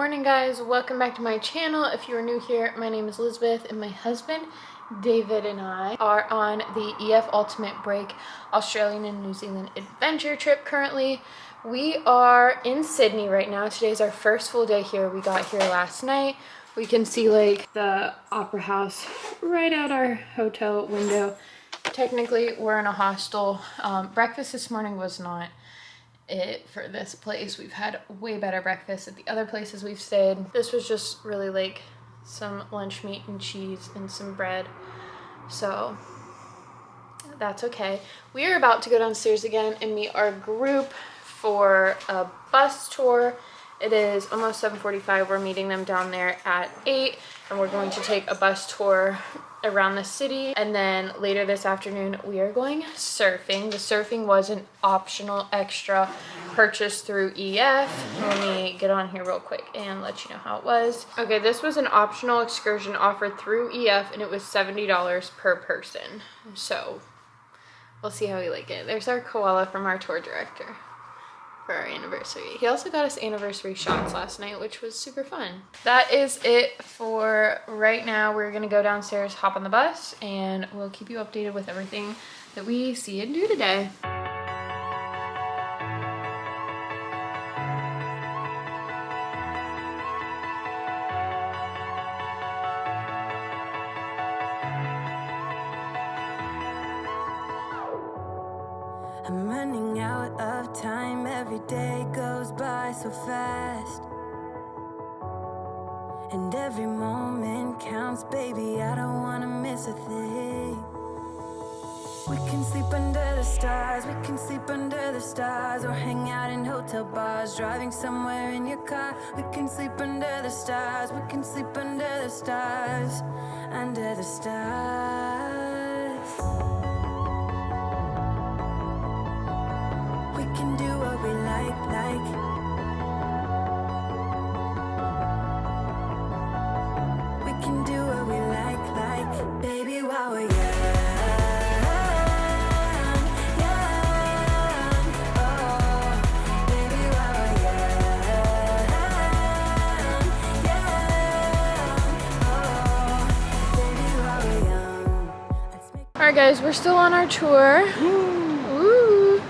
morning, guys. Welcome back to my channel. If you are new here, my name is Elizabeth and my husband David and I are on the EF Ultimate Break Australian and New Zealand adventure trip currently. We are in Sydney right now. Today's our first full day here. We got here last night. We can see like the Opera House right out our hotel window. Technically we're in a hostel. Breakfast this morning was not it for this place. We've had way better breakfast at the other places we've stayed. This was just really like some lunch meat and cheese and some bread, so that's okay. We are about to go downstairs again and meet our group for a bus tour. It is almost 7:45. We're meeting them down there at 8, and we're going to take a bus tour around the city, and then later this afternoon we are going surfing. The surfing was an optional extra purchase through EF. Let me get on here real quick and let you know how it was. Okay, this was an optional excursion offered through EF, and it was $70 per person. So we'll see how we like it. There's our koala from our tour director for our anniversary. He also got us anniversary shots last night, which was super fun. That is it for right now. We're gonna go downstairs, hop on the bus, and we'll keep you updated with everything that we see and do today. I'm running out of time, every day goes by so fast, and every moment counts, baby, I don't wanna miss a thing. We can sleep under the stars, we can sleep under the stars, or hang out in hotel bars, driving somewhere in your car. We can sleep under the stars, we can sleep under the stars, under the stars. We can do what we like. We can do what we like, baby, while we're young, oh, baby, while we're young, oh, baby, while we're young. Alright guys, we're still on our tour. Woo.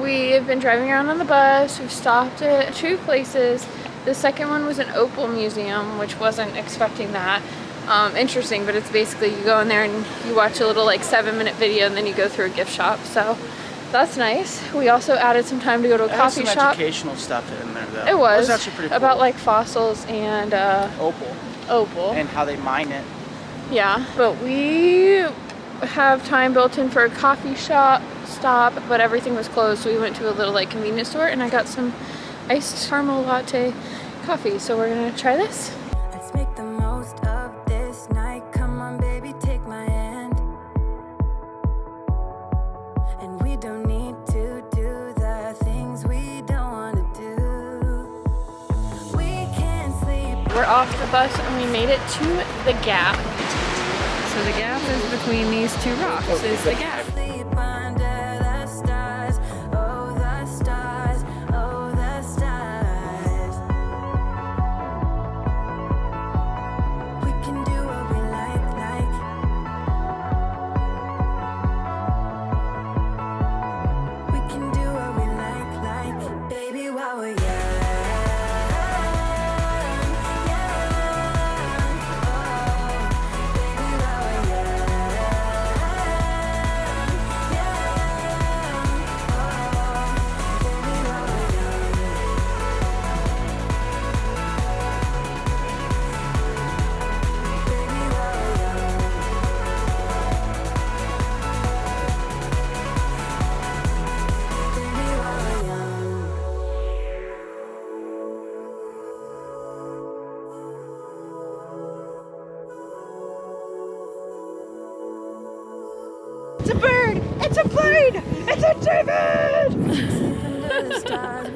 We have been driving around on the bus. We've stopped at 2 places. The second one was an opal museum, which wasn't expecting that. Interesting, but it's basically you go in there and you watch a little like 7-minute video and then you go through a gift shop. So that's nice. We also added some time to go to a coffee some shop. Educational stuff in there though. It was actually pretty cool. About like fossils and opal and how they mine it. Yeah, but we have time built in for a coffee shop stop, but everything was closed, so we went to a little like convenience store and I got some iced caramel latte coffee, so we're gonna try this. Let's make the most of this night. Come on, baby, take my hand, and we don't need to do the things we don't want to do. We can't sleep. We're off the bus and we made it to the gap. So the gap is between these 2 rocks, is the gap. Sleep under the stars, oh the stars, oh the stars. We can do what we like. We can do what we like, baby, while we're young. It's a bird! It's a plane! It's a David!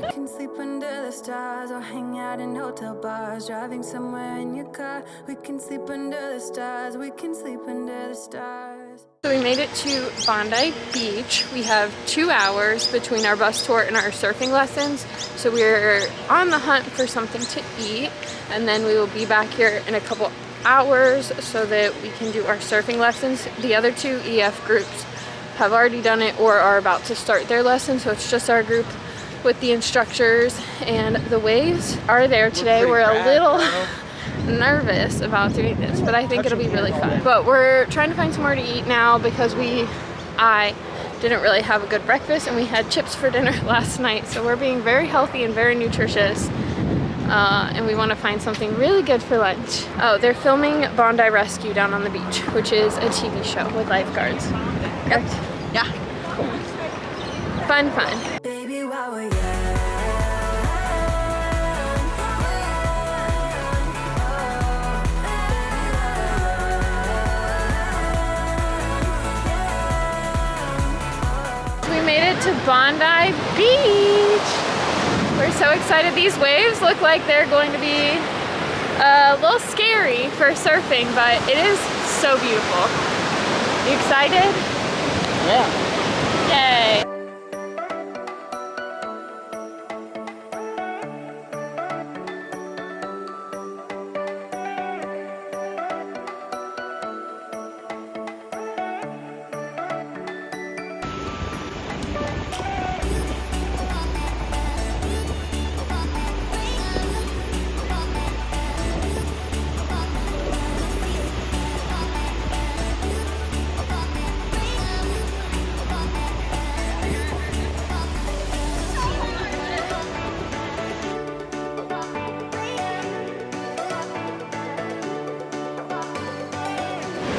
We can sleep under the stars, or hang out in hotel bars, driving somewhere in your car. We can sleep under the stars, we can sleep under the stars. So we made it to Bondi Beach. We have 2 hours between our bus tour and our surfing lessons. So we're on the hunt for something to eat. and then we will be back here in a couple hours so that we can do our surfing lessons. The other two EF groups have already done it or are about to start their lesson, so it's just our group with the instructors, and the waves are there today. We're a little nervous about doing this, but I think it'll be really fun. But we're trying to find somewhere to eat now because I didn't really have a good breakfast, and we had chips for dinner last night, so we're being very healthy and very nutritious. And we want to find something really good for lunch. Oh, they're filming Bondi Rescue down on the beach, which is a TV show with lifeguards. Yep. Yeah. Cool. Fun, fun. Baby, while we're We made it to Bondi Beach. We're so excited. These waves look like they're going to be a little scary for surfing, but it is so beautiful. You excited? Yeah. Yay.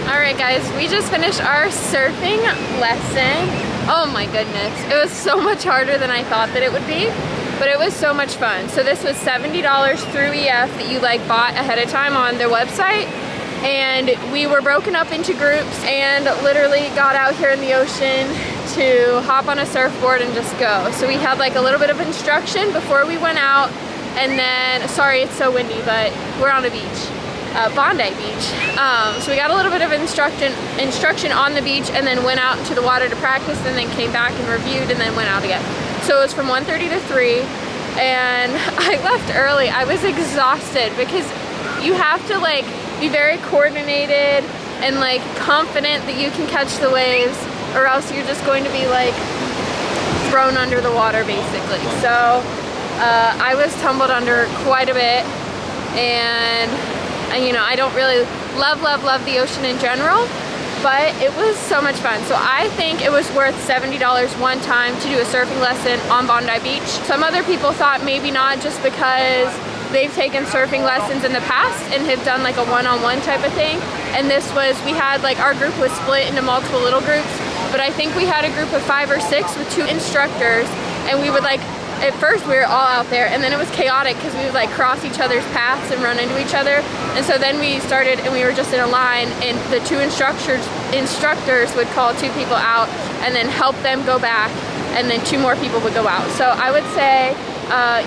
Alright guys, we just finished our surfing lesson. Oh my goodness, it was so much harder than I thought that it would be, but it was so much fun. So this was $70 through EF that you like bought ahead of time on their website, and we were broken up into groups and literally got out here in the ocean to hop on a surfboard and just go. So we had like a little bit of instruction before we went out, and then, sorry it's so windy, but we're on a beach. Bondi Beach. So we got a little bit of instruction on the beach, and then went out into the water to practice, and then came back and reviewed, and then went out again. So it was from 1:30 to 3, and I left early. I was exhausted because you have to like be very coordinated and like confident that you can catch the waves, or else you're just going to be like thrown under the water basically. So I was tumbled under quite a bit, and you know, I don't really love the ocean in general, but it was so much fun. So I think it was worth $70 one time to do a surfing lesson on Bondi Beach. Some other people thought maybe not, just because they've taken surfing lessons in the past and have done like a one-on-one type of thing. And this was, we had like, our group was split into multiple little groups, but I think we had a group of 5 or 6 with 2 instructors, and we would like, at first we were all out there, and then it was chaotic because we would like cross each other's paths and run into each other. And so then we started, and we were just in a line, and the 2 instructors would call 2 people out and then help them go back, and then 2 more people would go out. So I would say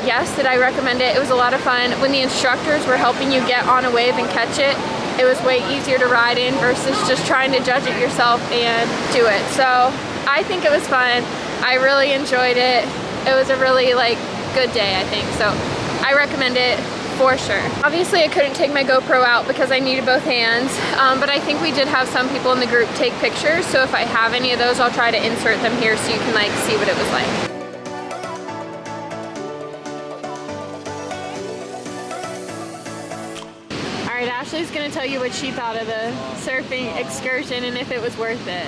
yes, that I recommend it. It was a lot of fun. When the instructors were helping you get on a wave and catch it, it was way easier to ride in versus just trying to judge it yourself and do it. So I think it was fun. I really enjoyed it. It was a really like good day, I think. So I recommend it for sure. Obviously I couldn't take my GoPro out because I needed both hands, but I think we did have some people in the group take pictures. So if I have any of those, I'll try to insert them here so you can like see what it was like. Alright, Ashley's gonna tell you what she thought of the surfing excursion and if it was worth it.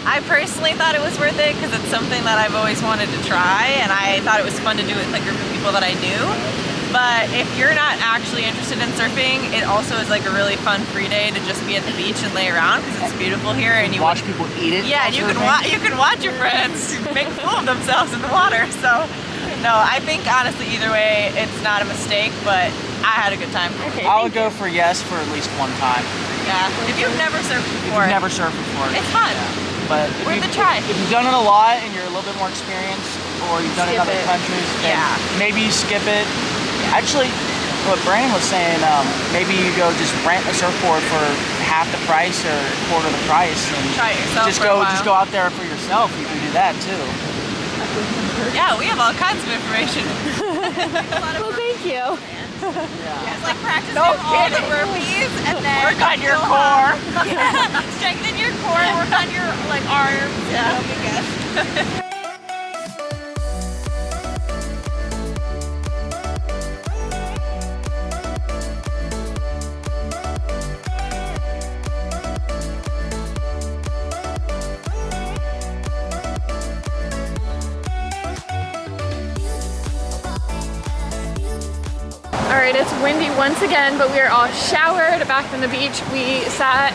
I personally thought it was worth it because it's something that I've always wanted to try, and I thought it was fun to do with a group of people that I knew. But if you're not actually interested in surfing, it also is like a really fun free day to just be at the beach and lay around because it's beautiful here, and you watch people eat it. Yeah, and you can watch your friends make a fool of themselves in the water. So no, I think honestly either way it's not a mistake, but I had a good time. Okay, I would go for yes for at least one time. Yeah, if you've never surfed before, it's fun. Yeah. But worth a try. If you've done it a lot and you're a little bit more experienced, or you've done it in other countries, then maybe you skip it. Actually, what Brandon was saying, maybe you go just rent a surfboard for half the price or quarter the price, and try it yourself just go out there for yourself. You can do that too. Yeah, we have all kinds of information. Well, thank you. It's like practicing No all the kidding. burpees and then Work on your go core. up. Yeah. Strengthen your core, work on your like arms. Yeah. It'll be good. All right, it's windy once again, but we are all showered back on the beach. We sat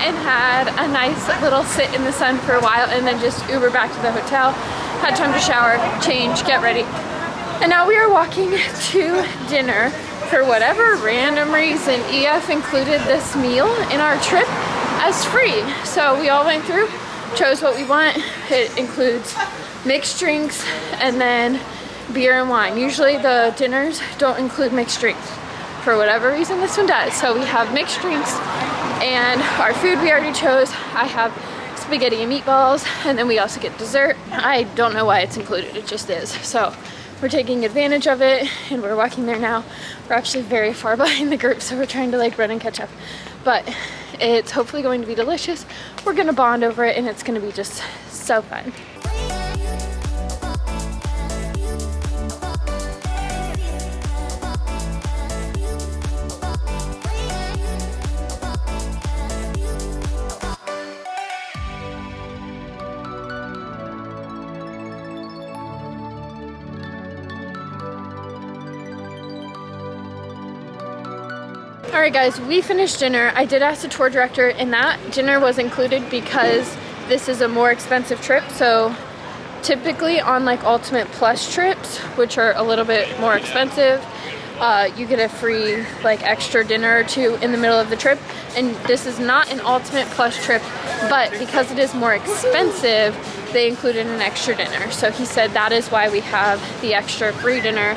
and had a nice little sit in the sun for a while and then just Uber back to the hotel. Had time to shower, change, get ready. And now we are walking to dinner. For whatever random reason, EF included this meal in our trip as free. So we all went through, chose what we want. It includes mixed drinks and then beer and wine. Usually the dinners don't include mixed drinks. For whatever reason, this one does. So we have mixed drinks and our food we already chose. I have spaghetti and meatballs, and then we also get dessert. I don't know why it's included, it just is. So we're taking advantage of it and we're walking there now. We're actually very far behind the group, so we're trying to like run and catch up. But it's hopefully going to be delicious. We're gonna bond over it and it's gonna be just so fun. Alright guys, we finished dinner. I did ask the tour director and that dinner was included because this is a more expensive trip. So typically on like Ultimate Plus trips, which are a little bit more expensive, you get a free like extra dinner or two in the middle of the trip. And this is not an Ultimate Plus trip, but because it is more expensive, they included an extra dinner. So he said that is why we have the extra free dinner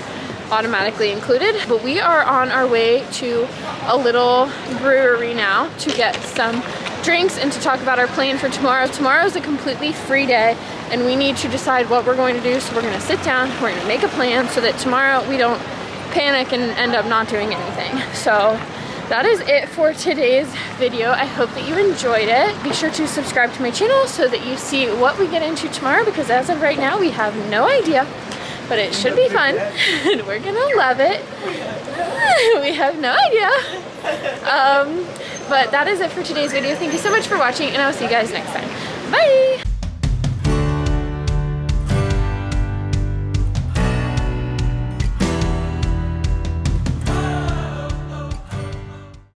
automatically included. But we are on our way to a little brewery now to get some drinks and to talk about our plan for tomorrow. Tomorrow is a completely free day and we need to decide what we're going to do. So we're going to sit down, we're going to make a plan so that tomorrow we don't panic and end up not doing anything. So that is it for today's video. I hope that you enjoyed it. Be sure to subscribe to my channel so that you see what we get into tomorrow, because as of right now we have no idea. But it should be fun and we're gonna love it. We have no idea. But that is it for today's video. Thank you so much for watching and I'll see you guys next time. Bye!